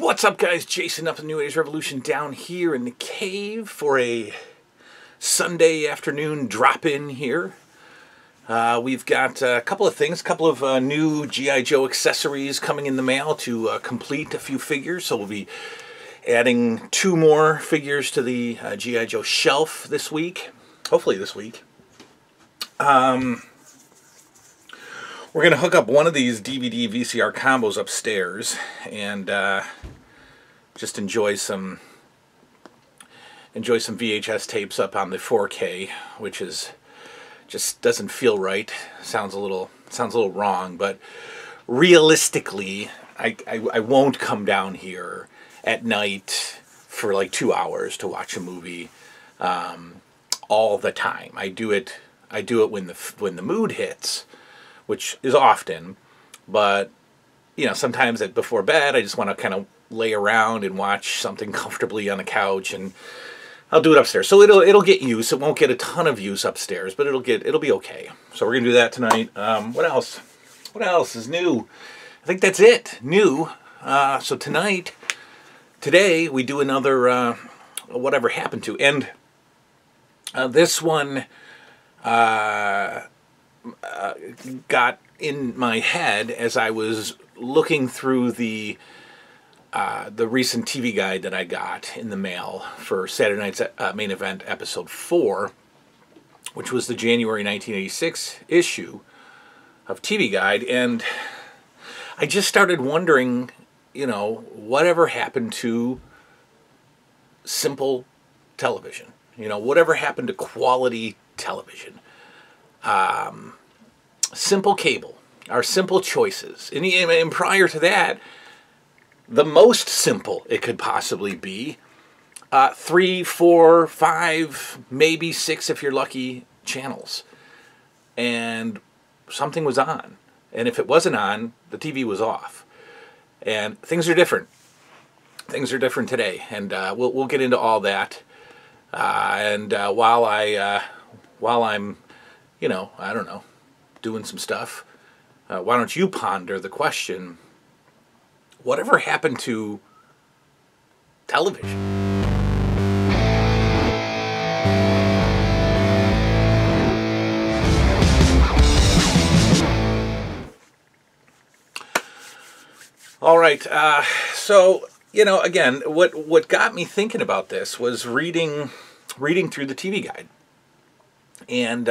What's up, guys? Jason up in New Age Revolution down here in the cave for a Sunday afternoon drop-in here. We've got a couple of things, a couple of new G.I. Joe accessories coming in the mail to complete a few figures. So we'll be adding 2 more figures to the G.I. Joe shelf this week, hopefully this week. We're going to hook up one of these DVD VCR combos upstairs and just enjoy some VHS tapes up on the 4K, which is just doesn't feel right. Sounds a little wrong, but realistically, I won't come down here at night for like 2 hours to watch a movie all the time. I do it when the mood hits, which is often, but you know, sometimes before bed I just want to kind of lay around and watch something comfortably on the couch, and I'll do it upstairs. So it'll get use. It won't get a ton of use upstairs, but it'll be okay. So we're gonna do that tonight. What else? What else is new? I think that's it. New. So today we do another Whatever Happened To, and this one got in my head as I was looking through the recent TV guide that I got in the mail for Saturday Night's Main Event Episode 4, which was the January 1986 issue of TV Guide, and I just started wondering, you know, whatever happened to simple television? You know, whatever happened to quality television? Simple cable, our simple choices. And prior to that, the most simple it could possibly be, 3, 4, 5, maybe 6 if you're lucky, channels. And something was on. And if it wasn't on, the TV was off. And things are different. Things are different today. And we'll get into all that. While I'm, you know, I don't know, doing some stuff, why don't you ponder the question, whatever happened to television? All right, so, you know, again, what got me thinking about this was reading through the TV guide, and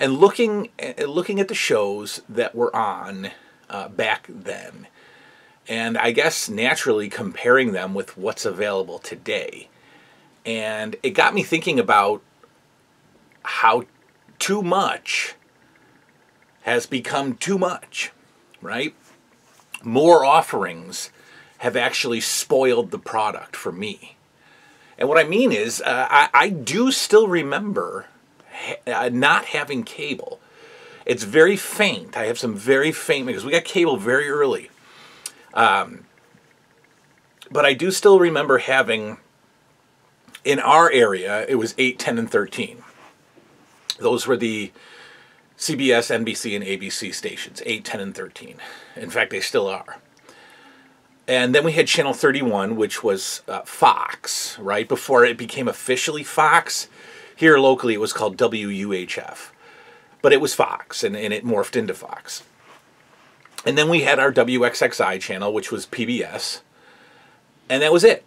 looking at the shows that were on back then, and I guess naturally comparing them with what's available today. And it got me thinking about how too much has become too much, right? More offerings have actually spoiled the product for me. And what I mean is, I do still remember not having cable. It's very faint. I have some very faint, because we got cable very early. But I do still remember having, in our area, it was 8, 10, and 13. Those were the CBS, NBC, and ABC stations, 8, 10, and 13. In fact, they still are. And then we had Channel 31, which was Fox, right? Before it became officially Fox. Here locally it was called WUHF. But it was Fox, and it morphed into Fox. And then we had our WXXI channel, which was PBS. And that was it.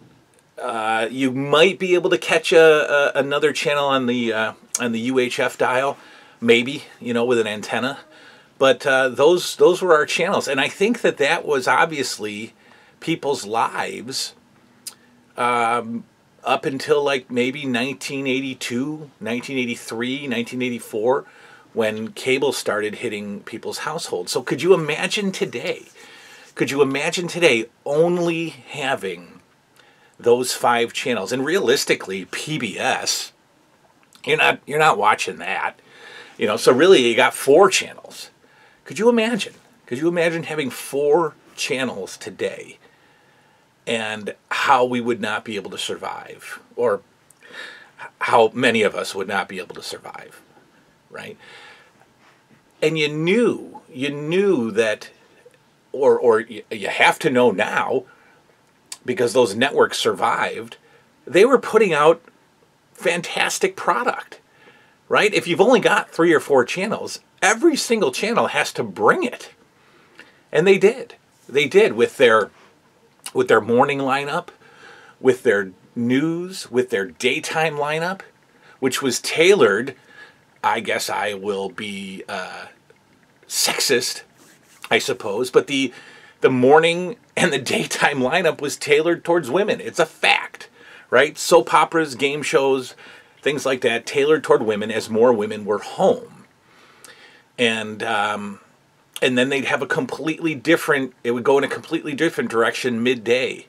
You might be able to catch another channel on the UHF dial, maybe, you know, with an antenna. But those were our channels. And I think that was obviously people's lives up until like maybe 1982, 1983, 1984, when cable started hitting people's households. So could you imagine today? Could you imagine today only having those 5 channels? And realistically, PBS, you're not watching that. You know, so really you got 4 channels. Could you imagine? Could you imagine having 4 channels today? And how we would not be able to survive, or how many of us would not be able to survive, right? And you knew that, or you have to know now, because those networks survived, they were putting out fantastic product, right? If you've only got 3 or 4 channels, every single channel has to bring it. And they did. They did with their morning lineup, with their news, with their daytime lineup, which was tailored. I guess I will be sexist, I suppose, but the morning and the daytime lineup was tailored towards women. It's a fact, right? Soap operas, game shows, things like that, tailored toward women as more women were home. And then they'd have a completely different, it would go in a completely different direction midday,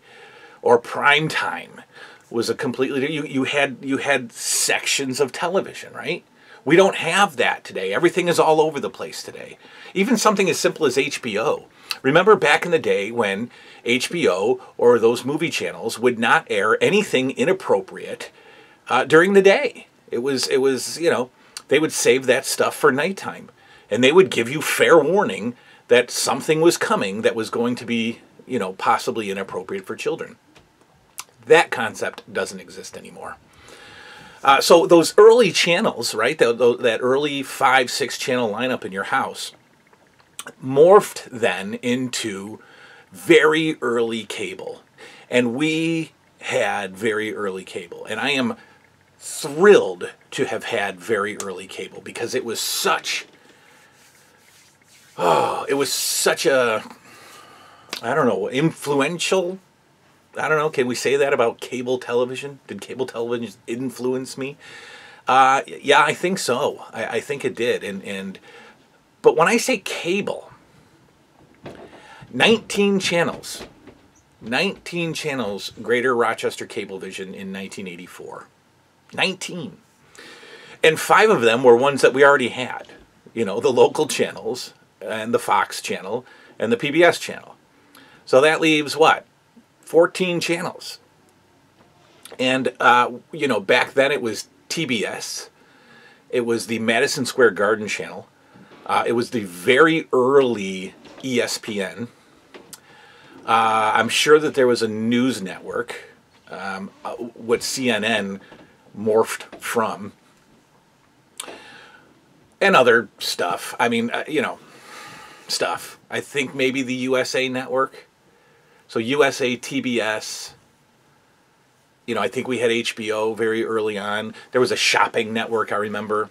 or prime time was a completely, you had sections of television, right? We don't have that today. Everything is all over the place today. Even something as simple as HBO. Remember back in the day when HBO or those movie channels would not air anything inappropriate during the day. It was they would save that stuff for nighttime. And they would give you fair warning that something was coming that was going to be, possibly inappropriate for children. That concept doesn't exist anymore. So those early channels, right, that early 5-6 channel lineup in your house morphed then into very early cable. And we had very early cable. And I am thrilled to have had very early cable because it was such a, I don't know, influential. I don't know, can we say that about cable television? Did cable television influence me? Yeah, I think so. I think it did. But when I say cable, 19 channels, Greater Rochester Cablevision in 1984. 19. And 5 of them were ones that we already had. The local channels and the Fox channel and the PBS channel. So that leaves what? 14 channels. And, back then it was TBS. It was the Madison Square Garden channel. It was the very early ESPN. I'm sure that there was a news network, what CNN morphed from, and other stuff. I mean, stuff. I think maybe the USA Network. So USA, TBS, I think we had HBO very early on. There was a shopping network, I remember.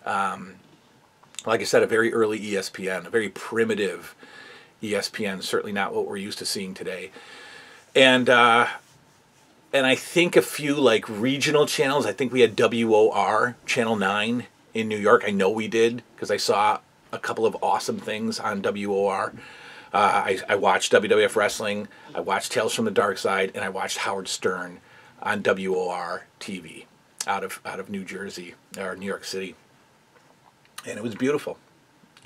Like I said, a very early ESPN, a very primitive ESPN, certainly not what we're used to seeing today. And I think a few like regional channels. I think we had WOR, Channel 9 in New York. I know we did because I saw a couple of awesome things on WOR. I watched WWF Wrestling, I watched Tales from the Dark Side, and I watched Howard Stern on WOR TV out of New Jersey, or New York City. And it was beautiful.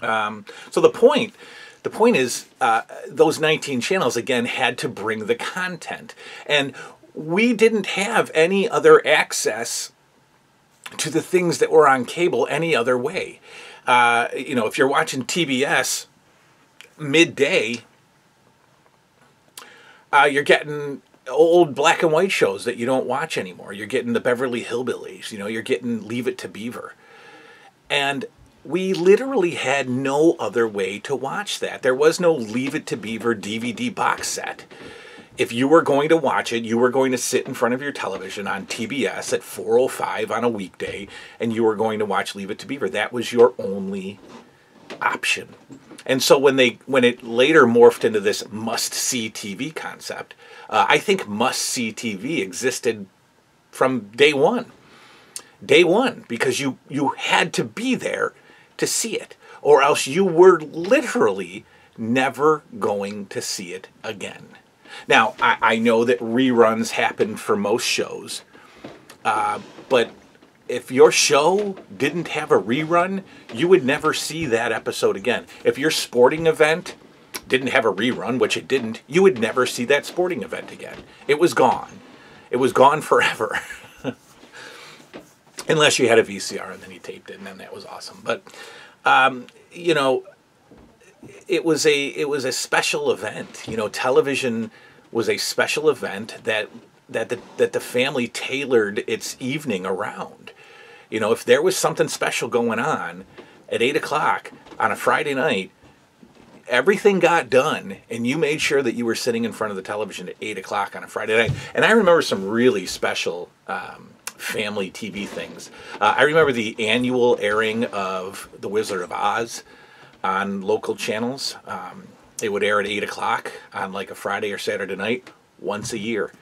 So the point is, those 19 channels, again, had to bring the content. And we didn't have any other access to the things that were on cable any other way. If you're watching TBS midday, you're getting old black and white shows that you don't watch anymore. You're getting the Beverly Hillbillies, you're getting Leave It to Beaver. And we literally had no other way to watch that. There was no Leave It to Beaver DVD box set. If you were going to watch it, you were going to sit in front of your television on TBS at 4:05 on a weekday, and you were going to watch Leave It to Beaver. That was your only option. And so when it later morphed into this must-see TV concept, I think must-see TV existed from day one. Day one, because you had to be there to see it, or else you were literally never going to see it again. Now, I know that reruns happen for most shows, but if your show didn't have a rerun, you would never see that episode again. If your sporting event didn't have a rerun, which it didn't, you would never see that sporting event again. It was gone. It was gone forever. Unless you had a VCR and then you taped it, and then that was awesome. But, it was a special event. Television was a special event that the family tailored its evening around. You know, if there was something special going on at 8 o'clock on a Friday night, everything got done, and you made sure that you were sitting in front of the television at 8 o'clock on a Friday night. And I remember some really special family TV things. I remember the annual airing of The Wizard of Oz on local channels. It would air at 8 o'clock on like a Friday or Saturday night once a year.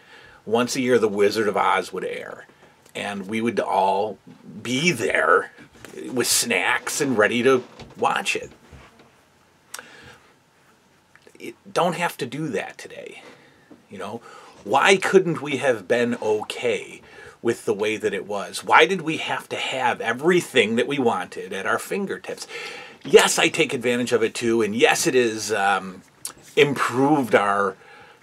Once a year, The Wizard of Oz would air. And we would all be there with snacks and ready to watch it. Don't have to do that today. You know, why couldn't we have been okay with the way that it was? Why did we have to have everything that we wanted at our fingertips? Yes, I take advantage of it too, and yes, it is improved our,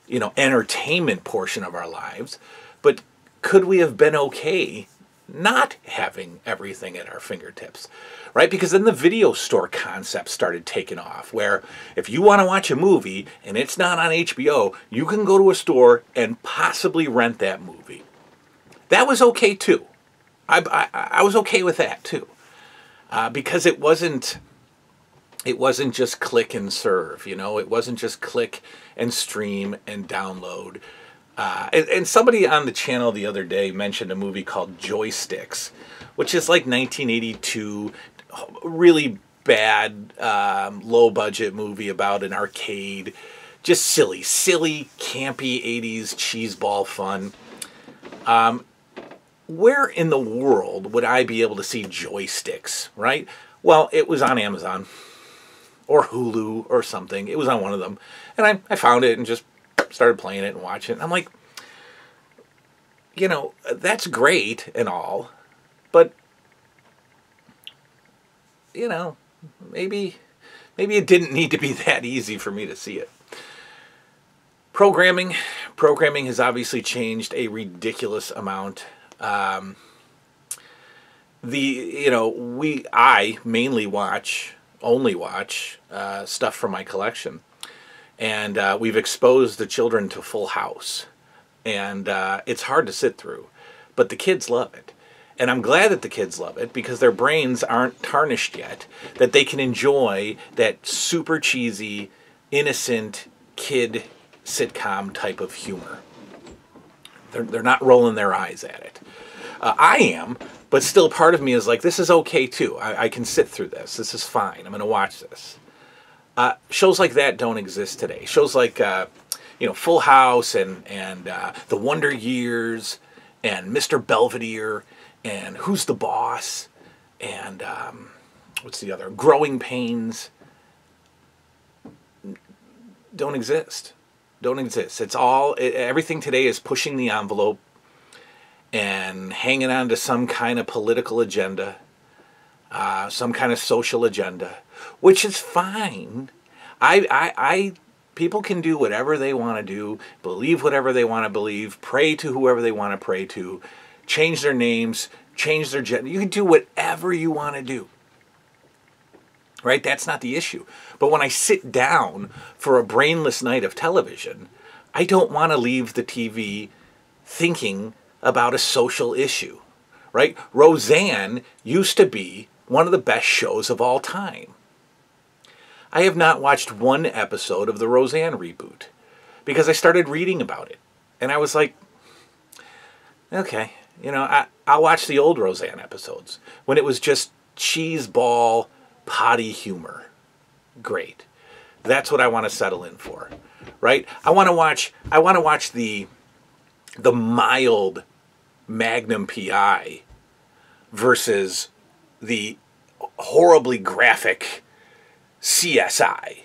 you know, entertainment portion of our lives. But could we have been okay not having everything at our fingertips? Right? Because then the video store concept started taking off, where if you want to watch a movie and it's not on HBO, you can go to a store and possibly rent that movie. That was okay too. I was okay with that too, because it wasn't just click and serve. You know, it wasn't just click and stream and download. And somebody on the channel the other day mentioned a movie called Joysticks, which is like 1982. Really bad, low-budget movie about an arcade. Just silly, campy 80s cheeseball fun. Where in the world would I be able to see Joysticks, right? Well, it was on Amazon or Hulu or something. It was on one of them. And I found it and just started playing it and watching it. I'm like, you know, that's great and all, but you know, maybe it didn't need to be that easy for me to see it. Programming has obviously changed a ridiculous amount. I mainly only watch stuff from my collection, and we've exposed the children to Full House, and it's hard to sit through, but the kids love it. And I'm glad that the kids love it, because their brains aren't tarnished yet, that they can enjoy that super cheesy, innocent kid sitcom type of humor. They're not rolling their eyes at it. I am, but still part of me is like, this is okay too. I can sit through this. This is fine. I'm going to watch this. Shows like that don't exist today. Shows like, Full House and The Wonder Years and Mr. Belvedere and Who's the Boss, and what's the other? Growing Pains. Don't exist. It's all, everything today is pushing the envelope and hanging on to some kind of political agenda, some kind of social agenda, which is fine. People can do whatever they want to do, believe whatever they want to believe, pray to whoever they want to pray to, change their names, change their gender. You can do whatever you want to do. Right? That's not the issue. But when I sit down for a brainless night of television, I don't want to leave the TV thinking about a social issue. Right? Roseanne used to be one of the best shows of all time. I have not watched one episode of the Roseanne reboot because I started reading about it. And I was like, okay, I'll watch the old Roseanne episodes when it was just cheeseball, potty humor. Great. That's what I want to settle in for, right? I want to watch the mild Magnum PI versus the horribly graphic CSI,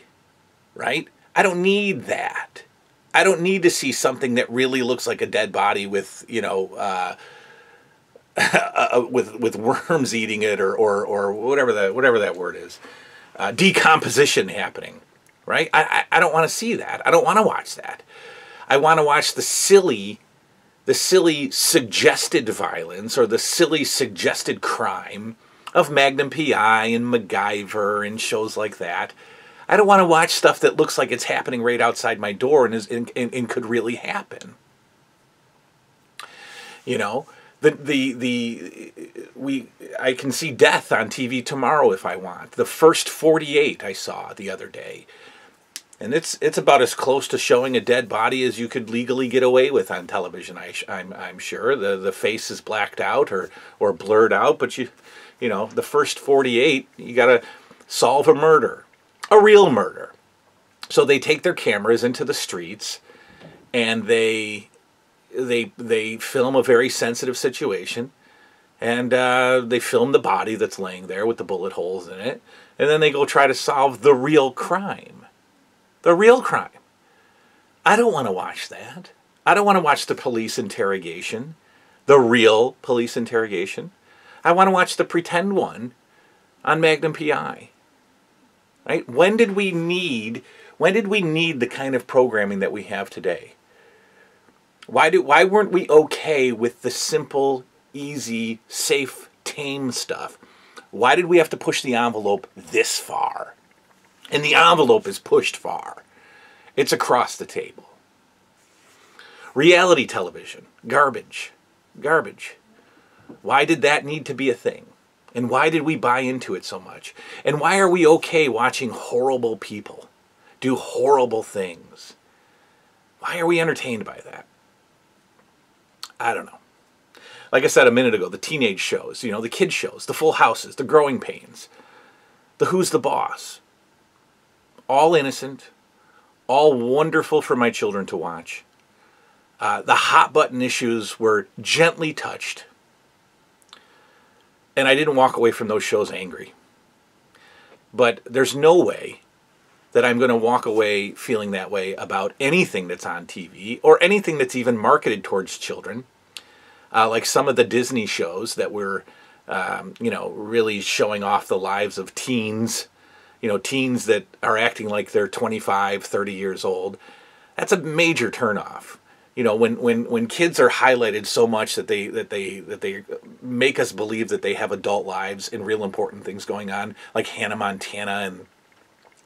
right? I don't need that. I don't need to see something that really looks like a dead body with, with worms eating it or whatever that word is, decomposition happening, right? I don't want to see that. I don't want to watch that. I want to watch the silly suggested violence or the silly suggested crime of Magnum PI and MacGyver and shows like that. I don't want to watch stuff that looks like it's happening right outside my door and could really happen. You know, I can see death on TV tomorrow if I want. The First 48 I saw the other day. And it's about as close to showing a dead body as you could legally get away with on television. I'm sure the face is blacked out or blurred out, but you know, the First 48, you got to solve a murder, a real murder. So they take their cameras into the streets and they film a very sensitive situation, and they film the body that's laying there with the bullet holes in it, and then they go try to solve the real crime. The real crime. I don't want to watch that. I don't want to watch the police interrogation, the real police interrogation. I want to watch the pretend one on Magnum PI. Right? When did we need the kind of programming that we have today? Why weren't we okay with the simple, easy, safe, tame stuff? Why did we have to push the envelope this far? And the envelope is pushed far. It's across the table. Reality television, garbage. Garbage. Why did that need to be a thing? And why did we buy into it so much? And why are we okay watching horrible people do horrible things? Why are we entertained by that? I don't know. Like I said a minute ago, the teenage shows, you know, the kid shows, the Full Houses, the Growing Pains, the Who's the Boss. All innocent, all wonderful for my children to watch. The hot button issues were gently touched. And I didn't walk away from those shows angry. But there's no way that I'm going to walk away feeling that way about anything that's on TV or anything that's even marketed towards children. Like some of the Disney shows that were, really showing off the lives of teens. You know, teens that are acting like they're 25, 30 years old. That's a major turnoff. You know, when kids are highlighted so much that they make us believe that they have adult lives and real important things going on, like Hannah Montana and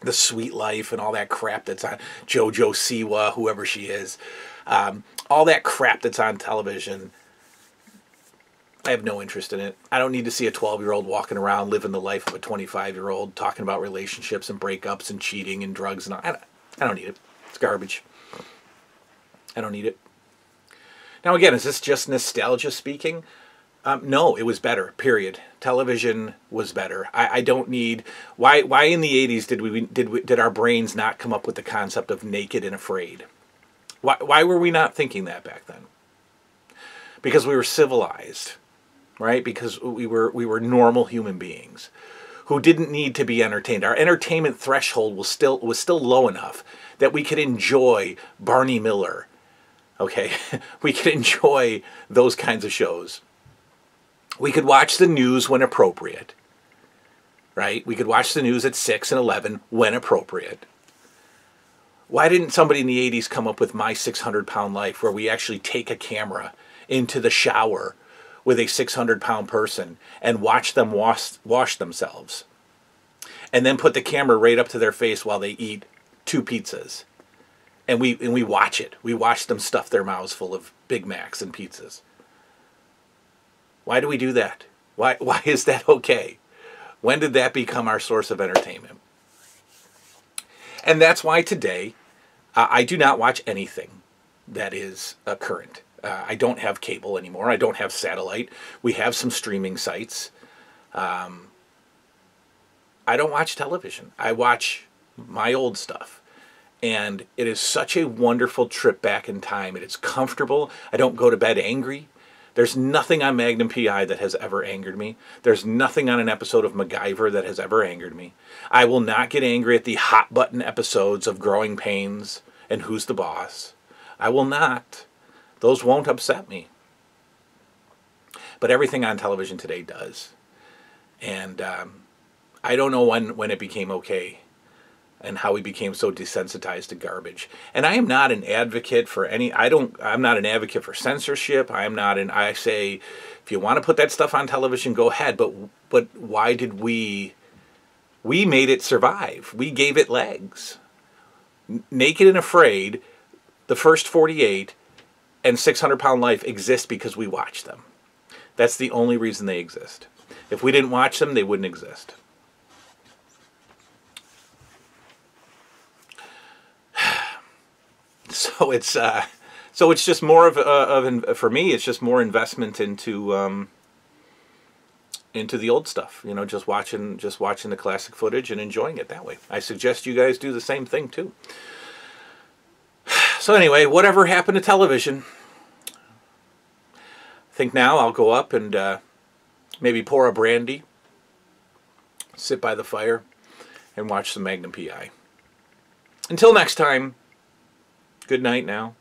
The Sweet Life and all that crap that's on JoJo Siwa, whoever she is, all that crap that's on television. I have no interest in it. I don't need to see a 12-year-old walking around living the life of a 25-year-old, talking about relationships and breakups and cheating and drugs and all. I don't need it. It's garbage. I don't need it. Now again, is this just nostalgia speaking? No, it was better, period. Television was better. I don't need... Why in the 80s did our brains not come up with the concept of naked and afraid? Why were we not thinking that back then? Because we were civilized. Right? Because we were normal human beings who didn't need to be entertained. Our entertainment threshold was still low enough that we could enjoy Barney Miller. Okay? We could enjoy those kinds of shows. We could watch the news when appropriate. Right? We could watch the news at 6 and 11 when appropriate. Why didn't somebody in the 80s come up with My 600-Pound Life, where we actually take a camera into the shower with a 600-pound person and watch them wash themselves, and then put the camera right up to their face while they eat 2 pizzas, and we watch it. We watch them stuff their mouths full of Big Macs and pizzas. Why do we do that? Why is that okay? When did that become our source of entertainment? And that's why today I do not watch anything that is current. I don't have cable anymore. I don't have satellite. We have some streaming sites. I don't watch television. I watch my old stuff. And it is such a wonderful trip back in time. It is comfortable. I don't go to bed angry. There's nothing on Magnum PI that has ever angered me. There's nothing on an episode of MacGyver that has ever angered me. I will not get angry at the hot button episodes of Growing Pains and Who's the Boss. I will not. Those won't upset me. But everything on television today does. And I don't know when it became okay and how we became so desensitized to garbage. And I am not an advocate for I'm not an advocate for censorship. I say, if you want to put that stuff on television, go ahead. But why did we We made it survive. We gave it legs. Naked and Afraid, the first 48, and 600 Pound Life exist because we watched them. That's the only reason they exist. If we didn't watch them, they wouldn't exist. So it's just more for me. It's just more investment into the old stuff. You know, just watching the classic footage and enjoying it that way. I suggest you guys do the same thing too. So anyway, whatever happened to television? I think now I'll go up and maybe pour a brandy, sit by the fire, and watch some Magnum PI. Until next time, good night now.